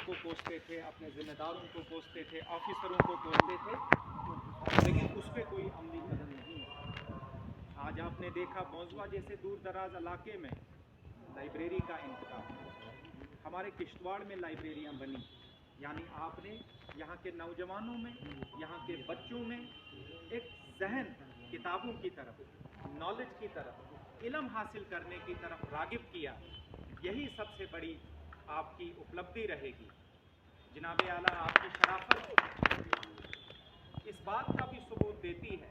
को कोसते थे, अपने ज़िम्मेदारों को कोसते थे, ऑफिसरों को कोसते थे, लेकिन उस पर कोई अमली कदम नहीं है। आज आपने देखा मौजवा जैसे दूर दराज इलाके में लाइब्रेरी का इंतजाम, हमारे किश्तवाड़ में लाइब्रेरियां बनी, यानी आपने यहाँ के नौजवानों में, यहाँ के बच्चों में एक जहन किताबों की तरफ, नॉलेज की तरफ, इल्म हासिल करने की तरफ रागिब किया। यही सबसे बड़ी आपकी उपलब्धि रहेगी। जनाब आला, आपकी शराफत इस बात का भी सबूत देती है।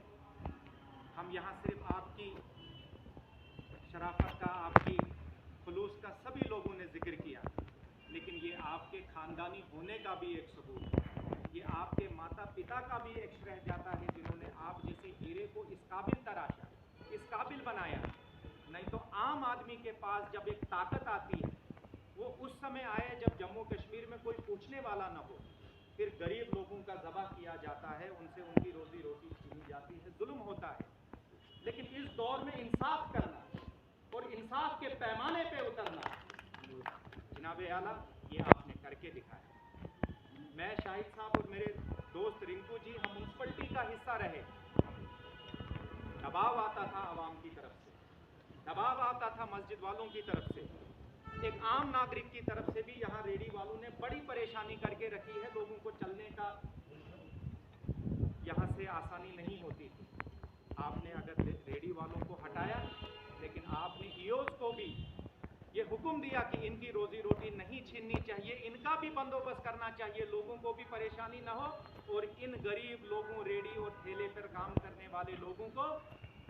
हम यहाँ सिर्फ आपकी शराफत का, आपकी खुलूस का सभी लोगों ने जिक्र किया, लेकिन ये आपके ख़ानदानी होने का भी एक सबूत है। ये आपके माता पिता का भी एक रह जाता है, जिन्होंने आप जैसे हीरे को इस काबिल तराशा, इस काबिल बनाया। नहीं तो आम आदमी के पास जब एक ताकत आती है, वो उस समय आए जब जम्मू कश्मीर में कोई पूछने वाला न हो, फिर गरीब लोगों का ज़बह किया जाता है, उनसे उनकी रोज़ी रोटी छीनी जाती है, जुल्म होता है। लेकिन इस दौर में इंसाफ करना और इंसाफ के पैमाने पे उतरना, जनाब आला, ये आपने करके दिखाया। मैं, शाहिद साहब और मेरे दोस्त रिंकू जी, हम म्यूनसिपलिटी का हिस्सा रहे। दबाव आता था आवाम की तरफ से, दबाव आता था मस्जिद वालों की तरफ से, एक आम नागरिक की तरफ से भी। यहाँ रेडी वालों ने बड़ी परेशानी करके रखी है, लोगों को चलने का यहाँ से आसानी नहीं होती थी। आपने अगर रेडी वालों को हटाया, लेकिन आपने ईओज़ को भी ये हुक्म दिया कि इनकी रोजी रोटी नहीं छीननी चाहिए, इनका भी बंदोबस्त करना चाहिए, लोगों को भी परेशानी ना हो, और इन गरीब लोगों, रेडी और ठेले पर काम करने वाले लोगों को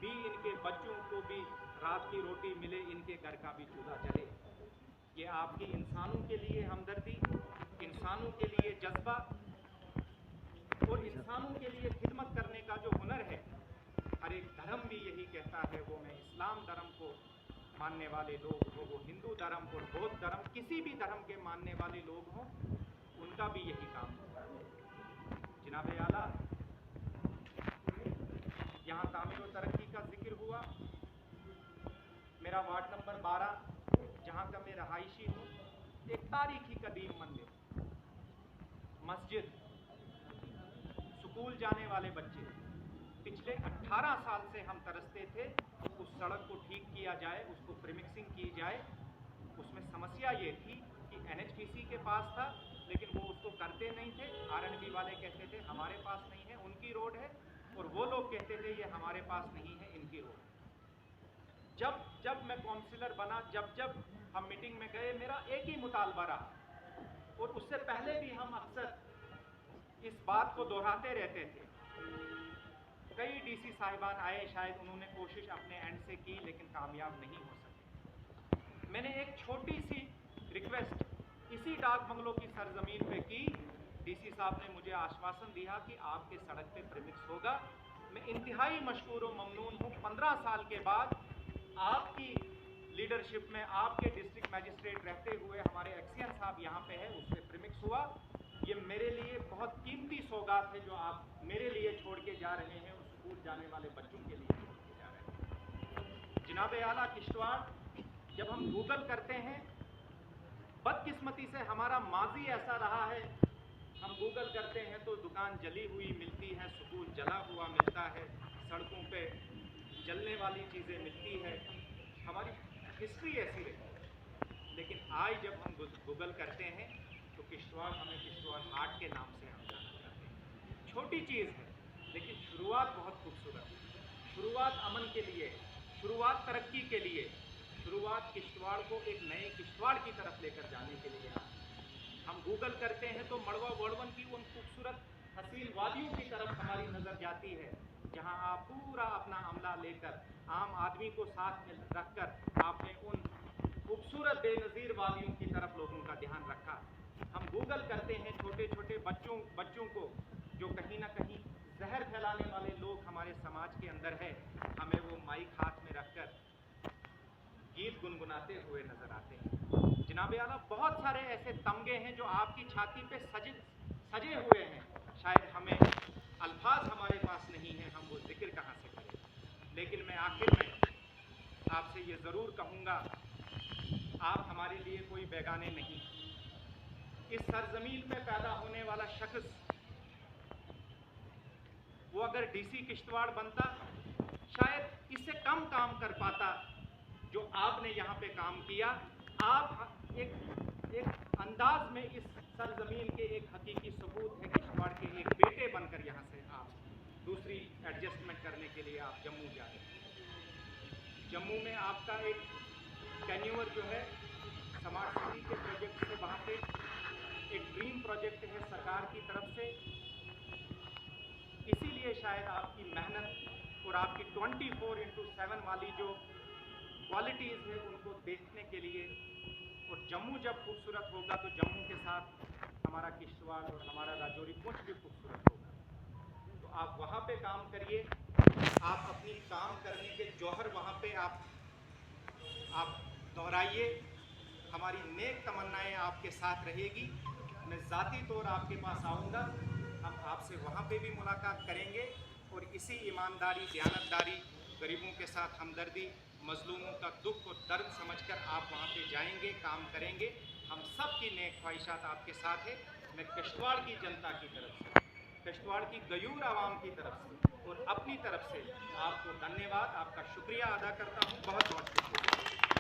भी, इनके बच्चों को भी रात की रोटी मिले, इनके घर का भी चूल्हा जले। ये आपकी इंसानों के लिए हमदर्दी, इंसानों के लिए जज्बा और इंसानों के लिए खिदमत करने का जो हुनर है, हर एक धर्म भी यही कहता है। वो मैं इस्लाम धर्म को मानने वाले लोग हो, वो हिंदू धर्म और बौद्ध धर्म, किसी भी धर्म के मानने वाले लोग हों, उनका भी यही काम होता है। जनाब आला, यहाँ तामीर और तरक्की का जिक्र हुआ। मेरा वार्ड नंबर 12, जहाँ का मैं रहायशी हूँ, एक तारीखी कदीम मंदिर, मस्जिद, स्कूल जाने वाले बच्चे, पिछले 18 साल से हम तरसते थे उस सड़क को ठीक किया जाए, उसको प्रीमिक्सिंग की जाए। उसमें समस्या ये थी कि NHPC के पास था, लेकिन वो उसको करते नहीं थे। RNB वाले कहते थे हमारे पास नहीं है, उनकी रोड है, और वो लोग कहते थे ये हमारे पास नहीं है, इनकी रोड। जब जब मैं काउंसिलर बना, जब हम मीटिंग में गए, मेरा एक ही मुतालबा रहा, और उससे पहले भी हम अक्सर इस बात को दोहराते रहते थे। कई DC साहिबान आए, शायद उन्होंने कोशिश अपने एंड से की, लेकिन कामयाब नहीं हो सके। मैंने एक छोटी सी रिक्वेस्ट इसी डाक बंगलों की सरजमीन पे की। DC साहब ने मुझे आश्वासन दिया कि आपके सड़क पे प्रीमिक्स होगा। मैं इंतहाई मशकूर व ममनून हूँ। 15 साल के बाद आपकी लीडरशिप में, आपके डिस्ट्रिक्ट मैजिस्ट्रेट रहते हुए, हमारे एक्सियन साहब यहाँ पे है, उस पर प्रीमिक्स हुआ। ये मेरे लिए बहुत कीमती सौगात है जो आप मेरे लिए छोड़ के जा रहे हैं, और स्कूल जाने वाले बच्चों के लिए छोड़ के जा रहे हैं। जनाब आला, किश्तवाड़ जब हम गूगल करते हैं, बदकिस्मती से हमारा माजी ऐसा रहा है, हम गूगल करते हैं तो दुकान जली हुई मिलती है, स्कूल जला हुआ मिलता है, सड़कों पे जलने वाली चीज़ें मिलती है। हमारी हिस्ट्री ऐसी रही। लेकिन आज जब हम गूगल करते हैं तो किश्तवाड़, हमें किश्तवाड़ हाट के नाम से हम जाना चाहते हैं। छोटी चीज़ है, लेकिन शुरुआत बहुत खूबसूरत है। शुरुआत अमन के लिए, शुरुआत तरक्की के लिए, शुरुआत किश्तवाड़ को एक नए किश्तवाड़ की तरफ लेकर जाने के लिए। हम गूगल करते हैं तो मड़वा वड़वन की उन खूबसूरत हसीन वादियों की तरफ हमारी नज़र जाती है, जहां आप पूरा अपना अमला लेकर, आम आदमी को साथ में रखकर, आपने उन खूबसूरत बेनज़ीर वादियों की तरफ लोगों का ध्यान रखा। हम गूगल करते हैं छोटे छोटे बच्चों को, जो कहीं ना कहीं जहर फैलाने वाले लोग हमारे समाज के अंदर है, हमें वो माइक हाथ में रखकर गीत गुनगुनाते हुए नजर आते हैं। जनाब आला, बहुत सारे ऐसे तमगे हैं जो आपकी छाती पे सजे हुए हैं। शायद हमें अल्फाज हमारे पास नहीं है, हम वो जिक्र कहाँ से करें। लेकिन मैं आखिर में आपसे ये ज़रूर कहूँगा, आप हमारे लिए कोई बेगाने नहीं। इस सरजमीन में पैदा होने वाला शख्स वो अगर डीसी किश्तवाड़ बनता, शायद इससे कम काम कर पाता जो आपने यहाँ पे काम किया। आप एक अंदाज में इस सरजमीन के एक हकीकी सबूत है किश्तवाड़ के एक बेटे बनकर यहाँ से आप दूसरी एडजस्टमेंट करने के लिए आप जम्मू जा रहे हैं। जम्मू में आपका एक टेन्यूअर जो है स्मार्ट सिटी के प्रोजेक्ट से, वहाँ पे एक ड्रीम प्रोजेक्ट है सरकार की तरफ से। इसीलिए शायद आपकी मेहनत और आपकी 24/7 वाली जो क्वालिटीज़ है उनको देखने के लिए, और जम्मू जब खूबसूरत होगा तो जम्मू के साथ हमारा किश्तवाड़ और हमारा राजौरी पुंछ भी खूबसूरत होगा। तो आप वहाँ पे काम करिए, आप अपनी काम करने के जौहर वहाँ पे आप दोहराइए। हमारी नेक तमन्नाएं आपके साथ रहेगी। मैं ज़ाती तौर आपके पास आऊँगा, हम आपसे वहाँ पे भी मुलाकात करेंगे और इसी ईमानदारी, दयानतदारी, गरीबों के साथ हमदर्दी, मजलूमों का दुख और दर्द समझकर आप वहाँ पे जाएंगे, काम करेंगे। हम सब की नेक ख्वाहिशात आपके साथ है। मैं किश्तवाड़ की जनता की तरफ से, किश्तवाड़ की गयूर आवाम की तरफ से और अपनी तरफ से आपको धन्यवाद, आपका शुक्रिया अदा करता हूँ। बहुत बहुत शुक्रिया।